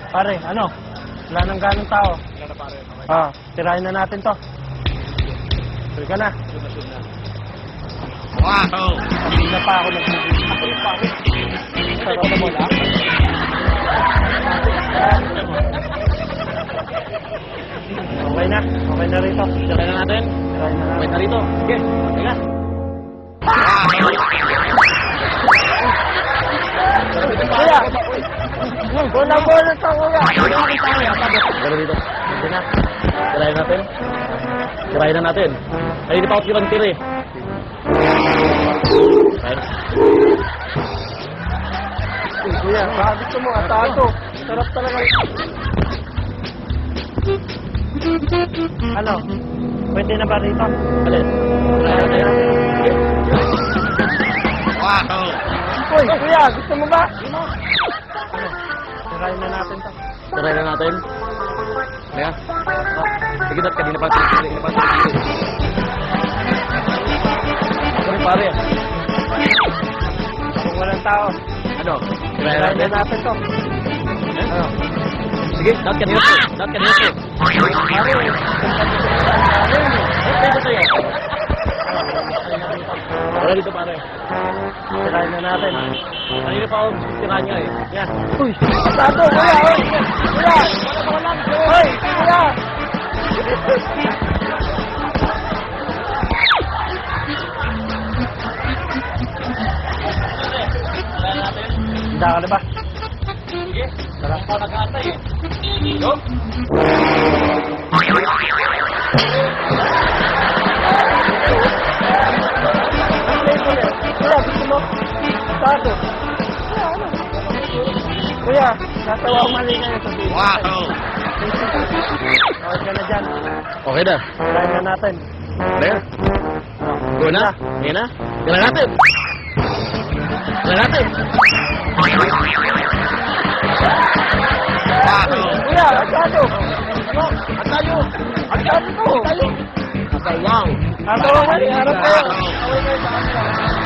Pare, ano? Wala nang ganong tao. Wala na pare. Tirahin na natin to. Sure ka na? Sure na. Wow! Hindi na pa ako nagbibigay. Ako yung pare. Sarap na mo lang. Okay na. Okay na rito. Tirahin na natin. Tirahin na Wait natin. na rito. Sige. Teka. Kuya! Bola-bola sa kuya! Pero dito. Hindi na. Tirahin natin. Tirahin na natin. Ay, hindi pa ako tirang-tira eh. Tirahin. Kuya, baka gusto mo atado. Sarap talaga. Ano? Pwede na ba rito? Alin? Tirahin natin. Sige. Wow! Uy, kuya, gusto mo ba? Ano? Tirahin na natin to. Tirahin na natin. Teka. Sige, dat kanina pa tirang-tira. Kanina pa tirang-tira. Ako rin pare. Kung walang tao, Ano? Tirahin tirahin na natin. natin to. Ano? Sige, dat kanina po. Dat kanina po. Okay, ba tayo? Wala dito pare. Tirahin na natin. Kanina pa ako tirahan niya eh. Yan. Uy, atado, kuya! Uy! Kuya! Uy, kuya! Handa ka na ba? Sige. Tara. Ako nag-aantay eh. Go. Kuya, gusto mo? Atado. Kuya, natawa ko mali na yun sa video. Wow! Okay ka na dyan. Okay na. Tirahin na natin. Teka. Go na. Sige na. Tira natin. Tira natin. Wow! Kuya, atado. Atado. Atado to. Okay, wow. Natawa mali. Harap kayo. Wow!